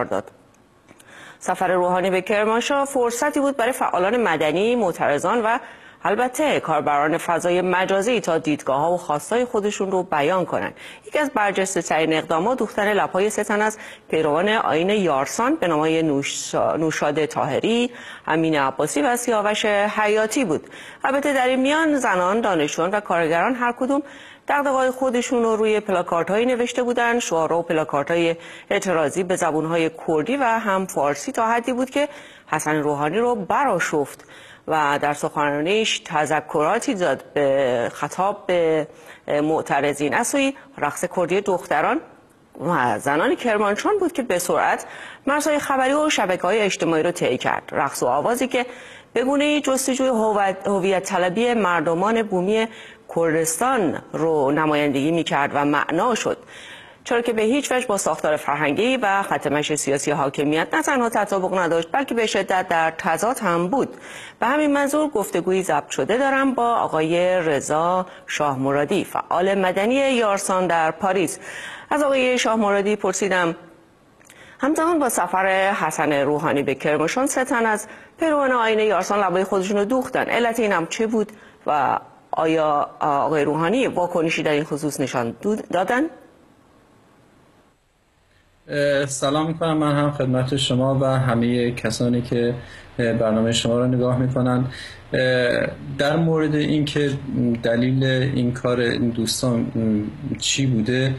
داد. سفر روحانی به کرمانشاه فرصتی بود برای فعالان مدنی، معترضان و البته کاربران فضای مجازی تا دیدگاه‌ها و خواستای خودشون رو بیان کنند. یکی از برجسته‌ترین اقدامات دوختن لب‌های 3 تن از پیروان آیین یارسان به نام‌های نوشاد طاهری، امین عباسی و سیاوش حیاتی بود. البته در این میان زنان، دانشجویان و کارگران هر کدوم دغدغه‌های خودشون رو روی پلاکاردهایی نوشته بودند. شعارها و پلاکاردهای اعتراضی به زبان‌های کردی و هم فارسی تا حدی بود که حسن روحانی رو برآشفت و در سخنرانیش تذکراتی داد به خطاب به معترضین. از سوی رقص کردی دختران و زنان کرمانشاه بود که به سرعت مرزهای خبری و شبکه‌های اجتماعی رو طی کرد. رقص و آوازی که به گونه‌ای جستجوی هویت طلبی مردمان بومی کردستان رو نمایندگی می‌کرد و معنا شد، چرا که به هیچ وجه با ساختار فرهنگی و خط مشی سیاسی حاکمیت نه تنها تطابق نداشت، بلکه به شدت در تضاد هم بود. به همین منظور گفتگویی ضبط شده دارم با آقای رضا شاه مرادی، فعال مدنی یارسان در پاریس. از آقای شاه مرادی پرسیدم همزمان با سفر حسن روحانی به کرمانشاه 3 تن از پیروان آیین یارسان لبای خودشون رو دوختن. علت این هم چه بود و آیا آقای روحانی واکنشی در این خصوص نشان دادن؟ سلام میکنم من هم خدمت شما و همه کسانی که برنامه شما رو نگاه میکنن. در مورد اینکه دلیل این کار این دوستان چی بوده،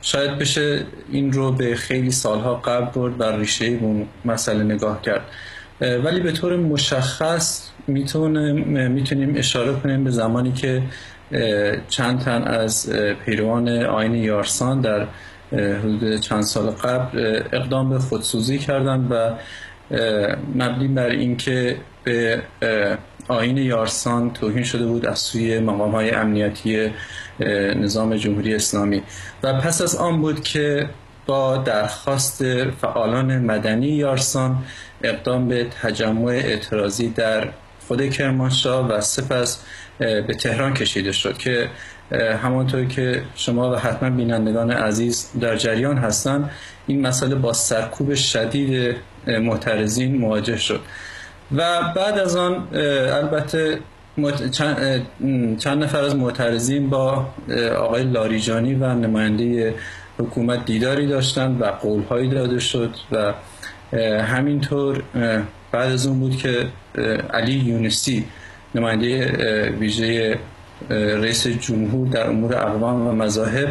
شاید بشه این رو به خیلی سالها قبل برد بر ریشه اون مسئله نگاه کرد، ولی به طور مشخص میتونیم اشاره کنیم به زمانی که چند تن از پیروان آیین یارسان در حدود چند سال قبل اقدام به خودسوزی کردند و مبنی بر اینکه به آیین یارسان توهین شده بود از سوی مقام‌های امنیتی نظام جمهوری اسلامی و پس از آن بود که با درخواست فعالان مدنی یارسان اقدام به تجمع اعتراضی در خود کرمانشاه و سپس به تهران کشیده شد که همانطور که شما و حتما بینندگان عزیز در جریان هستند، این مسئله با سرکوب شدید معترضین مواجه شد و بعد از آن البته چند نفر از معترضین با آقای لاریجانی و نماینده حکومت دیداری داشتند و قولهایی داده شد و همینطور بعد از اون بود که علی یونسی نماینده ویژه رئیس جمهور در امور اقوام و مذاهب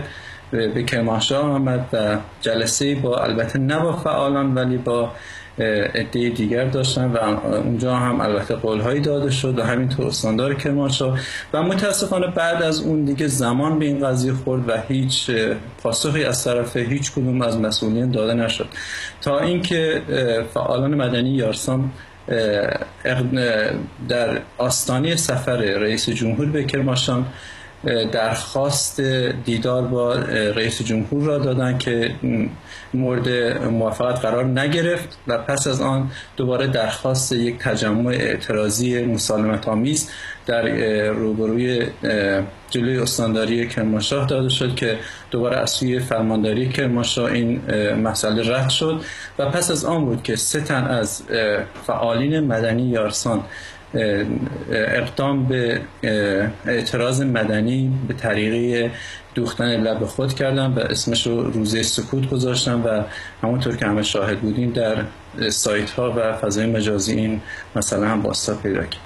به کرمانشاه آمد و جلسه با البته نه با فعالان ولی با عده دیگر داشتن و اونجا هم البته قولهایی داده شد و همینطور استاندار کرمانشاه و متاسفانه بعد از اون دیگه زمان به این قضیه خورد و هیچ پاسخی از طرف هیچ کدوم از مسئولین داده نشد تا اینکه فعالان مدنی یارسان در آستانه سفر رئیس جمهور به کرمانشاه درخواست دیدار با رئیس جمهور را دادن که مورد موافقت قرار نگرفت و پس از آن دوباره درخواست یک تجمع اعتراضی مسالمت آمیز در روبروی جلوی استانداری کرمانشاه داده شد که دوباره از سوی فرمانداری کرمانشاه این مسئله رد شد و پس از آن بود که 3 تن از فعالین مدنی یارسان اقدام به اعتراض مدنی به طریقه دوختن لب خود کردن و اسمش رو روزه سکوت گذاشتن و همونطور که همه شاهد بودیم در سایت ها و فضای مجازی این مسئله هم بازتاب پیدا کرد.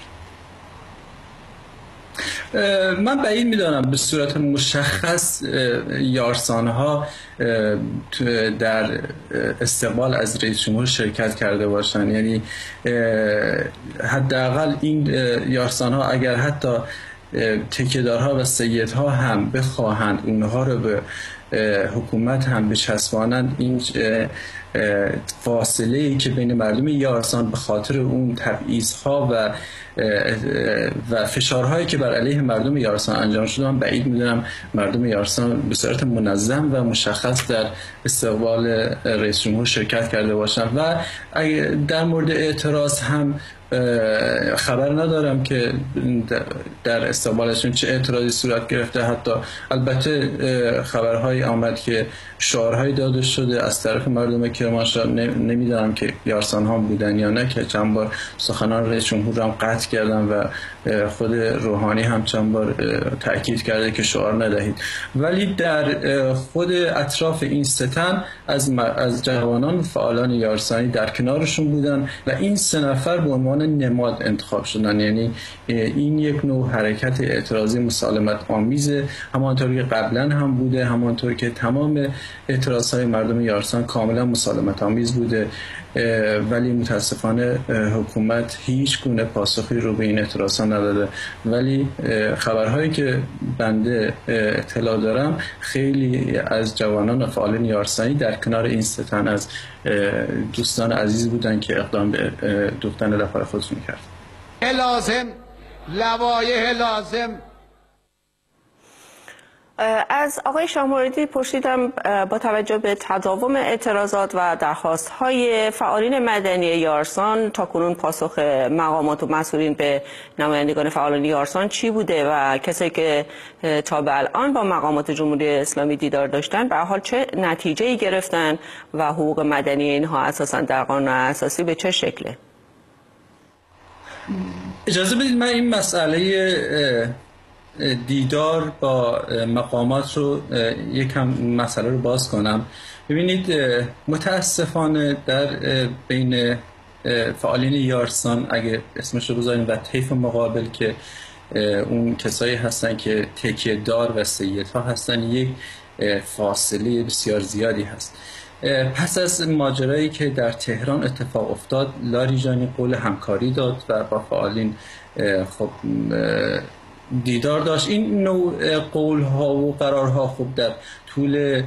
من بعید میدانم به صورت مشخص یارسان ها در استقبال از رئیس جمهور شرکت کرده باشند، یعنی حداقل این یارسان ها اگر حتی تکیه‌دارها و سیدها هم بخواهند اونها رو به حکومت هم بچسبانند، این فاصله ای که بین مردم یارسان به خاطر اون تبعیض‌ها و و فشارهایی که بر علیه مردم یارسان انجام شده، من بعید میدونم مردم یارسان به صورت منظم و مشخص در استقبال رئیس جمهور شرکت کرده باشن. و در مورد اعتراض هم خبر ندارم که در استقبالشون چه اعتراضی صورت گرفته. حتی البته خبرهایی آمد که شعارهایی داده شده از طرف مردم کرمانشاه، نمیدونم که یارسان ها بودن یا نه، که چند بار سخنان رئیس جمهور هم قطع کردن و خود روحانی هم چند بار تاکید کرده که شعار ندهید. ولی در خود اطراف این ستن از جوانان و فعالان یارسانی در کنارشون بودن و این 3 نفر به عنوان نماد انتخاب شدن. یعنی این یک نوع حرکت اعتراضی مسالمت آمیزه، همانطور که قبلا هم بوده، همانطور که تمام اعتراضهای مردم یارسان کاملا مسالمت آمیز بوده. ولی متاسفانه حکومت هیچ گونه پاسخی رو به این اعتراضات نداده. ولی خبرهایی که بنده اطلاع دارم، خیلی از جوانان و فعالان یارسانی در کنار این ستن از دوستان عزیز بودن که اقدام به دوختن لپای خودشون کرد. لازم لوایح لازم. از آقای شاهموردی پرسیدم با توجه به تداوم اعتراضات و درخواست‌های فعالین مدنی یارسان، تاکنون پاسخ مقامات و مسئولین به نمایندگان فعالان یارسان چی بوده و کسایی که تا به الان با مقامات جمهوری اسلامی دیدار داشتن به حال چه نتیجه‌ای گرفتن و حقوق مدنی اینها اساساً در قانون اساسی به چه شکله؟ اجازه بدید من این مسئله دیدار با مقامات رو یکم مسئله رو باز کنم. ببینید، متاسفانه در بین فعالین یارسان، اگه اسمش رو بذاریم، و طیف مقابل که اون کسایی هستن که تکیه دار و سیدها هستن، یک فاصله بسیار زیادی هست. پس از ماجرایی که در تهران اتفاق افتاد، لاریجانی قول همکاری داد و با فعالین خب دیدار داشت. این نوع قول‌ها و قرارها خب در طول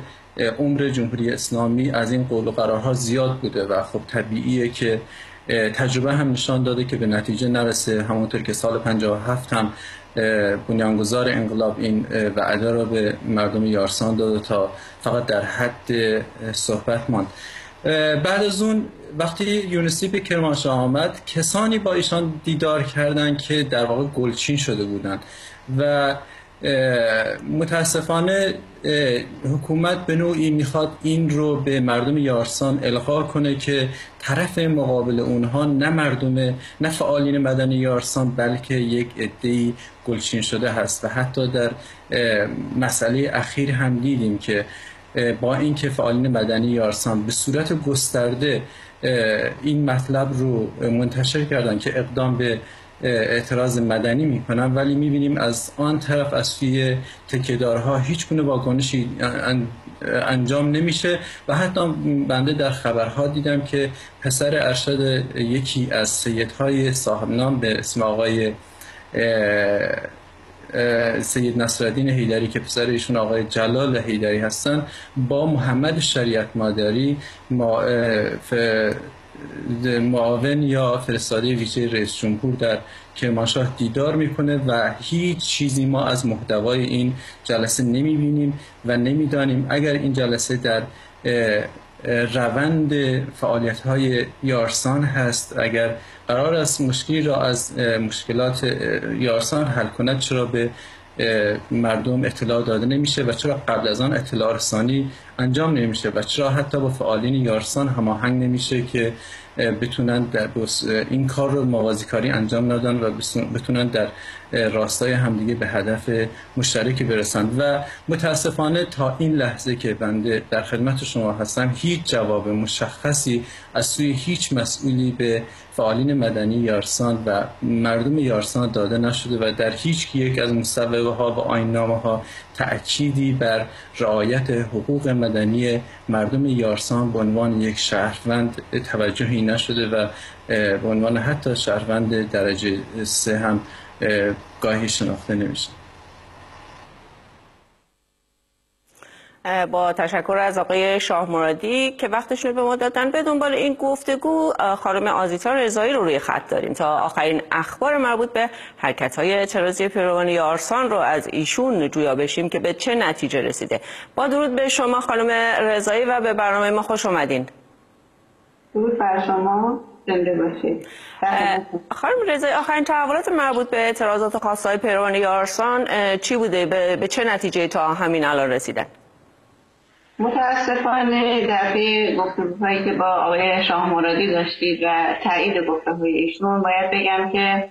عمر جمهوری اسلامی از این قول و قرارها زیاد بوده و خب طبیعیه که تجربه هم نشان داده که به نتیجه نرسه. همونطور که سال 57 هم بنیانگذار انقلاب این وعده را به مردم یارسان داده تا فقط در حد صحبت ماند. بعد از اون وقتی یونسی به کرمانشاه آمد، کسانی با ایشان دیدار کردند که در واقع گلچین شده بودند و متاسفانه حکومت به نوعی میخواد این رو به مردم یارسان القا کنه که طرف مقابل اونها نه فعالین مدنی یارسان، بلکه یک عده‌ای گلچین شده هست. و حتی در مسئله اخیر هم دیدیم که با اینکه فعالین مدنی یارسان به صورت گسترده این مطلب رو منتشر کردن که اقدام به اعتراض مدنی میکنن، ولی میبینیم از آن طرف از سوی تکیه‌دارها هیچ گونه واکنشی انجام نمیشه. و حتی بنده در خبرها دیدم که پسر ارشد یکی از سیدهای صاحب نام به اسم آقای سید نصرالدین حیدری که پسر ایشون آقای جلال حیدری هستن، با محمد شریعت مادری معاون یا فرستاده ویژه رئیس جمهور در کرمانشاه دیدار میکنه و هیچ چیزی ما از محتوای این جلسه نمیبینیم و نمیدانیم اگر این جلسه در روند فعالیت‌های یارسان هست، اگر قرار است مشکلی را از مشکلات یارسان حل کند، چرا به مردم اطلاع داده نمیشه و چرا قبل از آن اطلاع رسانی انجام نمیشه و چرا حتی با فعالین یارسان هماهنگ نمیشه که بتونن در این کار رو موازیکاری انجام ندن و بتونن در راستای همدیگه به هدف مشترکی برسند. و متاسفانه تا این لحظه که بنده در خدمت شما هستم، هیچ جواب مشخصی از سوی هیچ مسئولی به فعالین مدنی یارسان و مردم یارسان داده نشده و در هیچ یک از مصوبه ها و آیین‌نامه ها تأکیدی بر رعایت حقوق مدنی مردم یارسان به عنوان یک شهروند توجهی نشده و به عنوان حتی شهروند درجه 3 هم گاهی شناخته نمیشه. با تشکر از آقای شاه مرادی که وقتشون رو به ما دادن. به دنبال این گفتگو خانم آزیتا رضایی رو روی خط داریم تا آخرین اخبار مربوط به حرکت‌های اعتراضی پیروان یارسان رو از ایشون جویا بشیم که به چه نتیجه رسیده. با درود به شما خانم رضایی و به برنامه ما خوش اومدین. درود بر شما، زنده باشید. خانم رضایی، آخرین تحولات مربوط به اعتراضات و خواستهای پیروان یارسان چی بوده؟ به چه نتیجه تا همین الان رسیدن؟ متاسفانه در پی گفتگوهایی که با آقای شاه مرادی داشتید و تایید گفتگوهای ایشون، باید بگم که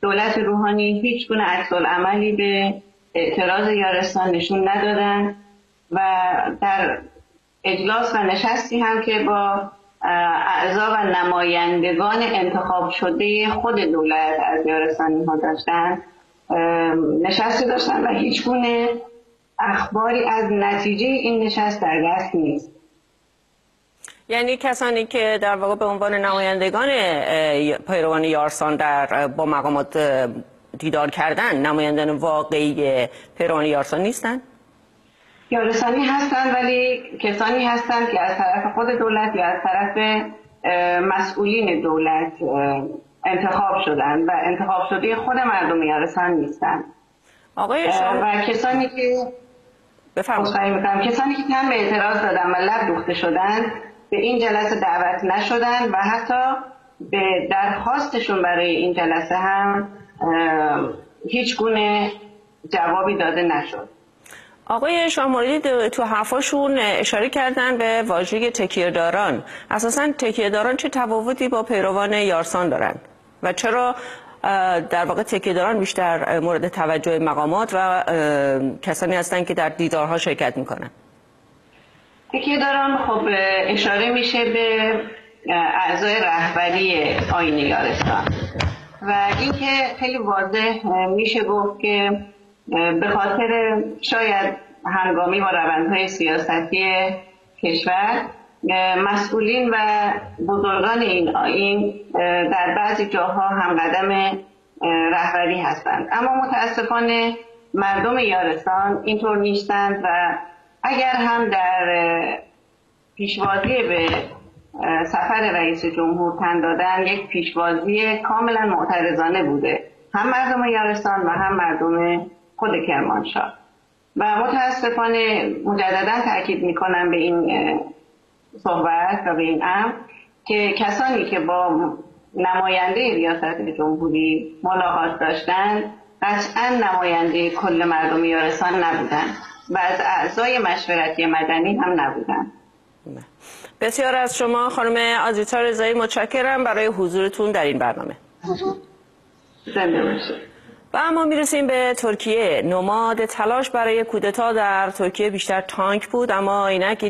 دولت روحانی هیچ گونه عکس‌العملی به اعتراض یارسان نشون ندادن و در اجلاس و نشستی هم که با اعضا و نمایندگان انتخاب شده خود دولت از یارسانی ها داشتن نشستی داشتن و هیچ گونه اخباری از نتیجه این نشست در دست نیست. یعنی کسانی که در واقع به عنوان نمایندگان پیروان یارسان با مقامات دیدار کردن، نمایندگان واقعی پیروان یارسان نیستن؟ یارسانی هستن، ولی کسانی هستن که از طرف خود دولت یا از طرف مسئولین دولت انتخاب شدن و انتخاب شده خود مردم یارسان نیستن. آقای شاه و کسانی که کسانی که تن به اعتراض دادن و لب دوخته شدن به این جلسه دعوت نشدن و حتی به درخواستشون برای این جلسه هم هیچ گونه جوابی داده نشد. آقای شاه مرادی تو حرفاشون اشاره کردن به واژه تکیه‌داران. اساساً تکیه‌داران چه تفاوتی با پیروان یارسان دارن و چرا در واقع تکیه‌داران بیشتر مورد توجه مقامات و کسانی هستند که در دیدارها شرکت میکنن؟ تکیه‌داران خب اشاره میشه به اعضای رهبری آیین یارسان و اینکه خیلی واضح میشه گفت که به خاطر شاید هنگامی با روندهای سیاستی کشور مسئولین و بزرگان این آیین در بعضی جاها هم قدم رهبری هستند، اما متاسفانه مردم یارسان اینطور نیستند و اگر هم در پیشوازی به سفر رئیس جمهور تن دادن، یک پیشوازی کاملا معترضانه بوده، هم مردم یارسان و هم مردم خود کرمانشاه. و متاسفانه مجددا تاکید میکنم به این صحبت و به این امر که کسانی که با نماینده ریاست جمهوری ملاقات داشتند قطعا نماینده کل مردم یارسان نبودند و از اعضای مشورتی مدنی هم نبودند. بسیار از شما خانم آزیتا رضایی متشکرم برای حضورتون در این برنامه. زنده باشید. و اما میرسیم به ترکیه. نماد تلاش برای کودتا در ترکیه بیشتر تانک بود، اما اینک